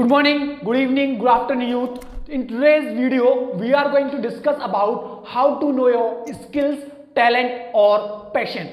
Good morning, good evening, good afternoon, youth. In today's video, we are going to discuss about how to know your skills, talent, or passion.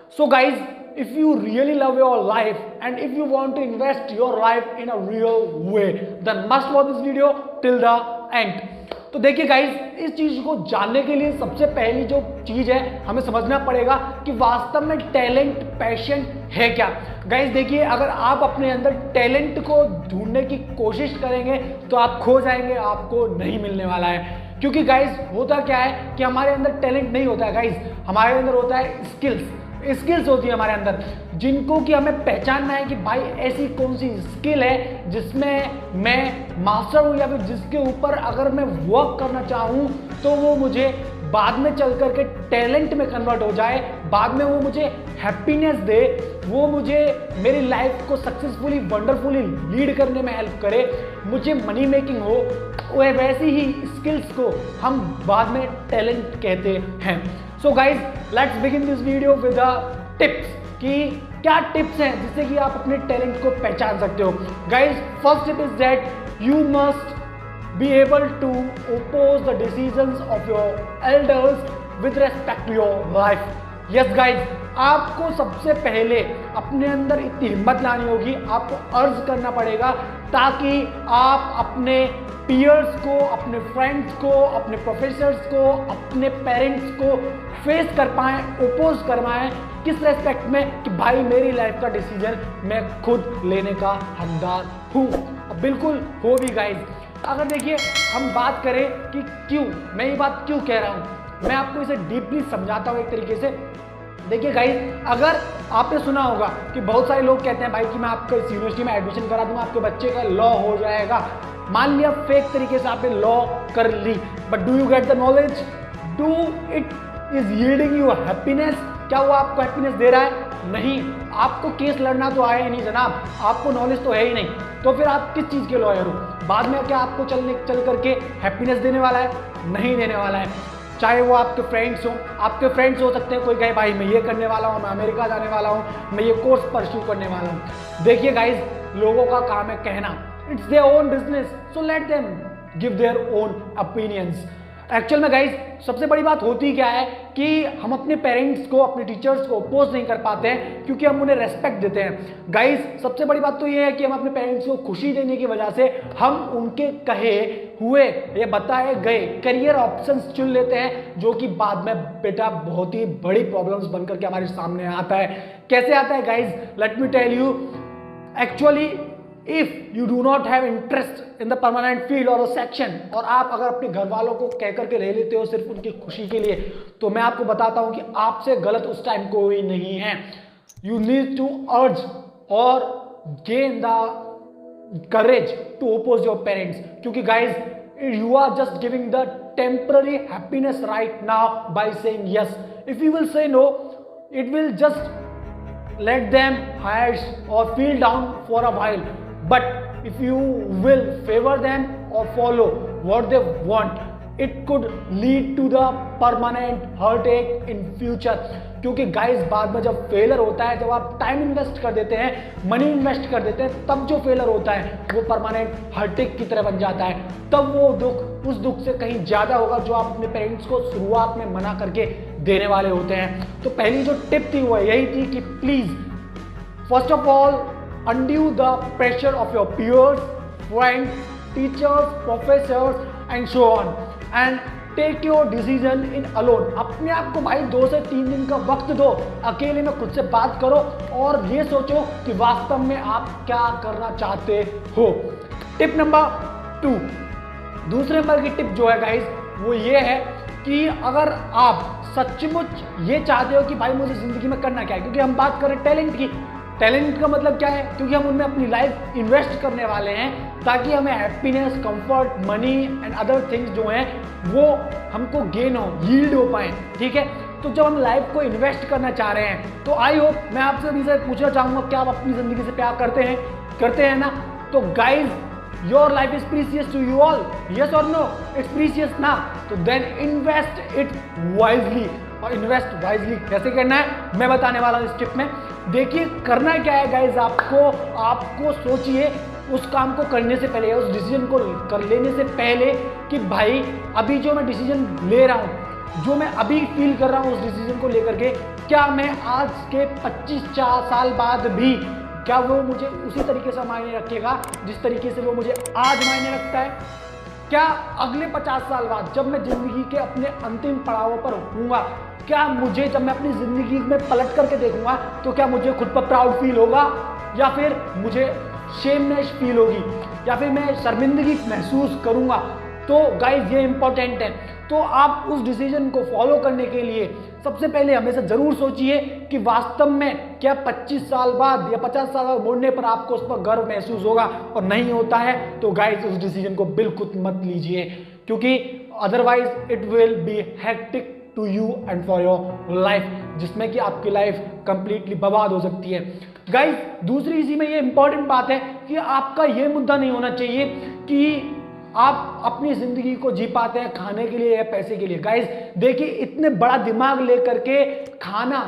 So, guys, if you really love your life and if you want to invest your life in a real way, then must watch this video till the end. तो देखिए guys, इस चीज को जानने के लिए सबसे पहली जो चीज है हमें समझना पड़ेगा कि वास्तव में टैलेंट पैशन है क्या। गाइज देखिए, अगर आप अपने अंदर टैलेंट को ढूंढने की कोशिश करेंगे तो आप खो जाएंगे, आपको नहीं मिलने वाला है। क्योंकि गाइज होता क्या है कि हमारे अंदर टैलेंट नहीं होता है गाइज, हमारे अंदर होता है स्किल्स होती है हमारे अंदर, जिनको कि हमें पहचानना है कि भाई ऐसी कौन सी स्किल है जिसमें मैं मास्टर हूँ या फिर जिसके ऊपर अगर मैं वर्क करना चाहूँ तो वो मुझे बाद में चल करके टैलेंट में कन्वर्ट हो जाए, बाद में वो मुझे हैप्पीनेस दे, वो मुझे मेरी लाइफ को सक्सेसफुली वंडरफुली लीड करने में हेल्प करे, मुझे मनी मेकिंग हो। वैसी ही स्किल्स को हम बाद में टैलेंट कहते हैं। So guys, let's begin this video with tips कि क्या टिप्स हैं जिससे कि आप अपने टैलेंट को पहचान सकते हो। Guys, first tip is that you must be able to oppose the decisions of your elders with respect to your life. Yes guys, आपको सबसे पहले अपने अंदर इतनी हिम्मत लानी होगी, आपको अर्ज करना पड़ेगा ताकि आप अपने पीयर्स को, अपने फ्रेंड्स को, अपने प्रोफेसर्स को, अपने पेरेंट्स को फेस कर पाएं, ओपोज कर पाएं। किस रेस्पेक्ट में कि भाई मेरी लाइफ का डिसीजन मैं खुद लेने का हकदार हूँ। बिल्कुल हो भी गाइज। अगर देखिए हम बात करें कि क्यों मैं ये बात क्यों कह रहा हूं, मैं आपको इसे डीपली समझाता हूं एक तरीके से। देखिए गाइस, अगर आपने सुना होगा कि बहुत सारे लोग कहते हैं भाई कि मैं आपको इस यूनिवर्सिटी में एडमिशन करा दूंगा, आपके बच्चे का लॉ हो जाएगा। मान लिया फेक तरीके से आपने लॉ कर ली, but do you get the knowledge? Do it is yielding you happiness? क्या वो आपको हैप्पीनेस दे रहा है? नहीं। आपको केस लड़ना तो आया ही नहीं जनाब, आपको नॉलेज तो है ही नहीं, तो फिर आप किस चीज़ के लॉयर हो? बाद में क्या आपको चल करके हैप्पीनेस देने वाला है? नहीं देने वाला है। चाहे वो आपके फ्रेंड्स हो सकते हैं, कोई कहे भाई मैं ये करने वाला हूँ, मैं अमेरिका जाने वाला हूँ, मैं ये कोर्स परस्यू करने वाला हूँ। देखिए गाइज, लोगों का काम है कहना, it's their own business, so let them give their own opinions. Actual में गाइज सबसे बड़ी बात होती क्या है कि हम अपने पेरेंट्स को, अपने टीचर्स को अपोज नहीं कर पाते हैं क्योंकि हम उन्हें रेस्पेक्ट देते हैं। गाइज सबसे बड़ी बात तो ये है कि हम अपने पेरेंट्स को खुशी देने की वजह से हम उनके कहे हुए या बताए गए करियर ऑप्शंस चुन लेते हैं, जो कि बाद में बेटा बहुत ही बड़ी प्रॉब्लम्स बन करके हमारे सामने आता है। कैसे आता है guys? Let me tell you. Actually if you do not have interest in the permanent field और सेक्शन, और आप अगर अपने घर वालों को कह करके रह लेते हो सिर्फ उनकी खुशी के लिए, तो मैं आपको बताता हूं कि आपसे गलत उस टाइम कोई नहीं है। यू नीड टू अर्ज और gain the courage to oppose your parents, क्योंकि guys you are just giving the temporary happiness right now by saying yes. If you will say no, it will just let them hide or feel down for a while. But if you will favor them or follow what they want, it could lead to the permanent heartache in future. क्योंकि guys बाद में जब failure होता है, जब आप time invest कर देते हैं, मनी इन्वेस्ट कर देते हैं, तब जो फेलर होता है वो परमानेंट हार्टेक की तरह बन जाता है। तब वो दुख उस दुख से कहीं ज्यादा होगा जो आप अपने पेरेंट्स को शुरुआत में मना करके देने वाले होते हैं। तो पहली जो टिप थी वो यही थी कि please first of all undo the pressure of your peers, friends, teachers, professors and so on, and take your decision in alone. अपने आप को भाई 2 से 3 दिन का वक्त दो, अकेले में खुद से बात करो और ये सोचो कि वास्तव में आप क्या करना चाहते हो। टिप नंबर 2, दूसरे नंबर की टिप जो है गाइज वो ये है कि अगर आप सचमुच ये चाहते हो कि भाई मुझे जिंदगी में करना क्या है, क्योंकि हम बात करें टैलेंट की, टैलेंट का मतलब क्या है? क्योंकि हम उनमें अपनी लाइफ इन्वेस्ट करने वाले हैं ताकि हमें happiness, comfort, money and other things जो हैं वो हमको गेन हो, यील्ड हो पाए। ठीक है, तो जब हम लाइफ को इन्वेस्ट करना चाह रहे हैं तो आई होप मैं आपसे अभी से पूछना चाहूँगा, क्या आप अपनी ज़िंदगी से प्यार करते हैं ना? तो guys, your life is precious to you all, yes और नो? इट्स प्रीसियस ना, तो देन इन्वेस्ट इट वाइजली। और इन्वेस्ट वाइजली कैसे करना है मैं बताने वाला हूँ इस टिप में। देखिए करना क्या है गाइज, आपको सोचिए उस काम को करने से पहले, उस डिसीजन को कर लेने से पहले कि भाई अभी जो मैं डिसीजन ले रहा हूँ, जो मैं अभी फील कर रहा हूँ उस डिसीजन को लेकर के, क्या मैं आज के 25 साल बाद भी क्या वो मुझे उसी तरीके से मायने रखेगा जिस तरीके से वो मुझे आज मायने रखता है? क्या अगले 50 साल बाद जब मैं जिंदगी के अपने अंतिम पड़ावों पर होऊंगा, क्या मुझे जब मैं अपनी जिंदगी में पलट करके देखूंगा तो क्या मुझे खुद पर प्राउड फील होगा, या फिर मुझे शेमनेस फील होगी, या फिर मैं शर्मिंदगी महसूस करूंगा? तो गाइज ये इंपॉर्टेंट है। तो आप उस डिसीजन को फॉलो करने के लिए सबसे पहले हमेशा जरूर सोचिए कि वास्तव में क्या 25 साल बाद या 50 साल बाद मुड़ने पर आपको उस पर गर्व महसूस होगा, और नहीं होता है तो गाइज उस डिसीजन को बिल्कुल मत लीजिए, क्योंकि otherwise it will be hectic to you and for your life, जिसमें कि आपकी लाइफ कंप्लीटली बर्बाद हो सकती है। गाइज दूसरी इसी में ये इंपॉर्टेंट बात है कि आपका ये मुद्दा नहीं होना चाहिए कि आप अपनी जिंदगी को जी पाते हैं खाने के लिए या पैसे के लिए। गाइज देखिए, इतने बड़ा दिमाग लेकर के खाना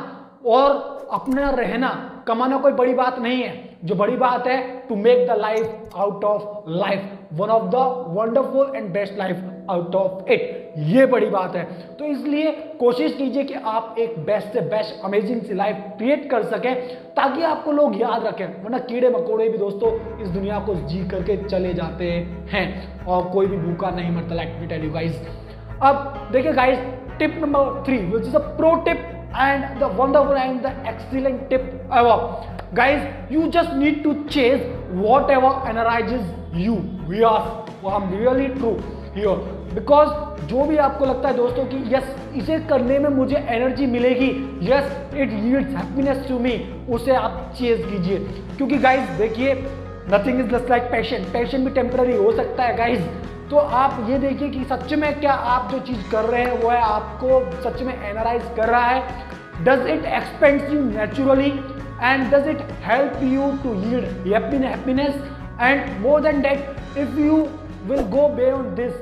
और अपना रहना कमाना कोई बड़ी बात नहीं है। जो बड़ी बात है to make the life out of life, one of the wonderful and best life out of it, ये बड़ी बात है। तो इसलिए कोशिश कीजिए कि आप एक बेस्ट से बेस्ट अमेजिंग सी लाइफ क्रिएट कर सकें ताकि आपको लोग याद रखें, वरना कीड़े मकोड़े भी दोस्तों इस दुनिया को जी करके चले जाते हैं और कोई भी भूखा नहीं मरता, let me tell you guys. अब देखिए guys, tip number 3 which is a pro tip and the wonderful and the excellent tip ever. Guys, you just need to chase whatever energizes you. I'm really true here, because जो भी आपको लगता है दोस्तों कि yes इसे करने में मुझे एनर्जी मिलेगी, yes it yields happiness to me, उसे आप चेज कीजिए। क्योंकि गाइज देखिए, nothing is just like passion, passion भी टेम्पररी हो सकता है गाइज। तो आप ये देखिए कि सच में क्या आप जो चीज़ कर रहे हैं वो है आपको सच में एनराइज कर रहा है, does it expands you naturally and does it help you to yield happiness and more than that if you will go beyond this,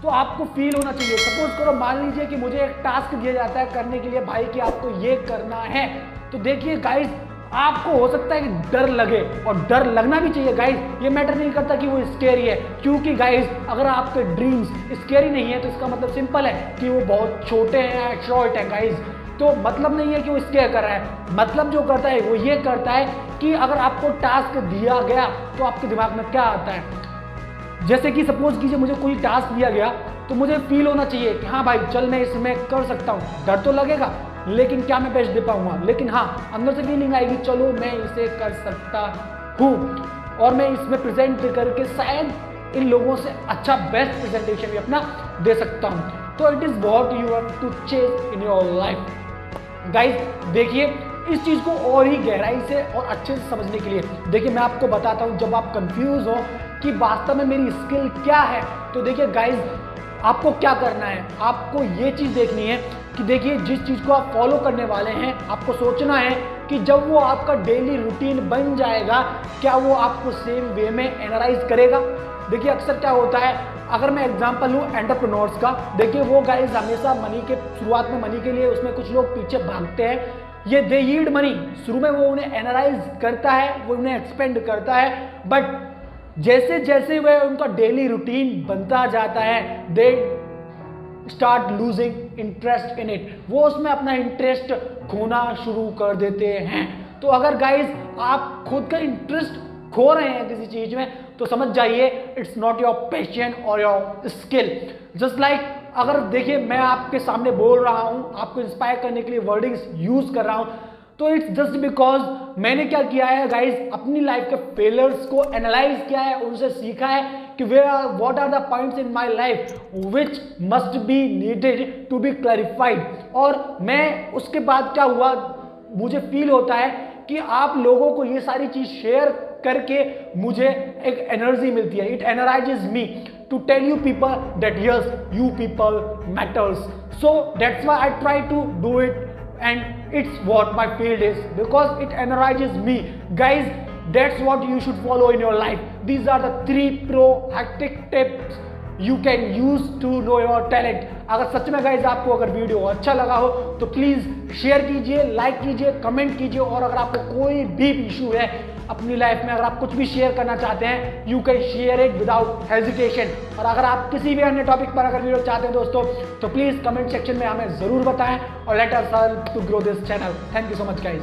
तो आपको फील होना चाहिए। सपोज करो, मान लीजिए कि मुझे एक टास्क दिया जाता है करने के लिए, भाई कि आपको ये करना है, तो देखिए गाइज आपको हो सकता है कि डर लगे, और डर लगना भी चाहिए गाइज। ये मैटर नहीं करता कि वो स्केरी है, क्योंकि गाइज अगर आपके ड्रीम्स स्केरी नहीं है तो इसका मतलब सिंपल है कि वो बहुत छोटे हैं या शॉर्ट है गाइज। तो मतलब नहीं है कि वो स्केयर कर रहा है, मतलब जो करता है वो ये करता है कि अगर आपको टास्क दिया गया तो आपके दिमाग में क्या आता है। जैसे कि सपोज कीजिए मुझे कोई टास्क दिया गया तो मुझे फील होना चाहिए कि हाँ भाई चल मैं इसमें कर सकता हूँ, डर तो लगेगा लेकिन क्या मैं बेस्ट दे पाऊंगा, लेकिन हाँ अंदर से फीलिंग आएगी चलो मैं इसे कर सकता हूँ और मैं इसमें प्रेजेंट करके शायद इन लोगों से अच्छा बेस्ट प्रेजेंटेशन भी अपना दे सकता हूँ। तो it is what you have to chase in your life. Guys देखिए, इस चीज़ को और ही गहराई से और अच्छे से समझने के लिए देखिए मैं आपको बताता हूँ, जब आप कंफ्यूज हो कि वास्तव में मेरी स्किल क्या है, तो देखिए गाइज आपको क्या करना है, आपको ये चीज़ देखनी है कि देखिए जिस चीज़ को आप फॉलो करने वाले हैं आपको सोचना है कि जब वो आपका डेली रूटीन बन जाएगा क्या वो आपको सेम वे में एनालाइज करेगा। देखिए अक्सर क्या होता है, अगर मैं एग्जांपल लूँ एंटरप्रेन्योर्स का, देखिए वो गाइज हमेशा मनी के शुरुआत में मनी के लिए उसमें कुछ लोग पीछे भागते हैं, ये दे यील्ड मनी, शुरू में वो उन्हें एनालाइज करता है, वो उन्हें एक्सपेंड करता है, बट जैसे जैसे वह उनका डेली रूटीन बनता जाता है they start losing interest in it, वो उसमें अपना इंटरेस्ट खोना शुरू कर देते हैं। तो अगर गाइज आप खुद का इंटरेस्ट खो रहे हैं किसी चीज में तो समझ जाइए इट्स नॉट योर पैशन और योर स्किल। जस्ट लाइक अगर देखिए मैं आपके सामने बोल रहा हूँ, आपको इंस्पायर करने के लिए वर्डिंग्स यूज कर रहा हूँ, तो इट्स जस्ट बिकॉज मैंने क्या किया है गाइज, अपनी लाइफ के फेलियर्स को एनालाइज किया है, उनसे सीखा है कि what are the points in my life which must be needed to be clarified. और मैं उसके बाद क्या हुआ, मुझे फील होता है कि आप लोगों को ये सारी चीज शेयर करके मुझे एक एनर्जी मिलती है, it energises me to tell you people that yes you people matters, so that's why I try to do it and it's what my field is because it energizes me guys. That's what you should follow in your life. These are the 3 pro hectic tips you can use to know your talent. अगर सच में guys आपको अगर video अच्छा लगा हो तो please share कीजिए, लाइक कीजिए, कमेंट कीजिए, और अगर आपको कोई भी इशू है अपनी लाइफ में, अगर आप कुछ भी शेयर करना चाहते हैं, you can share it without hesitation. और अगर आप किसी भी अन्य टॉपिक पर अगर वीडियो चाहते हैं दोस्तों तो प्लीज कमेंट सेक्शन में हमें जरूर बताएं, और let us help to grow this channel. Thank you so much guys.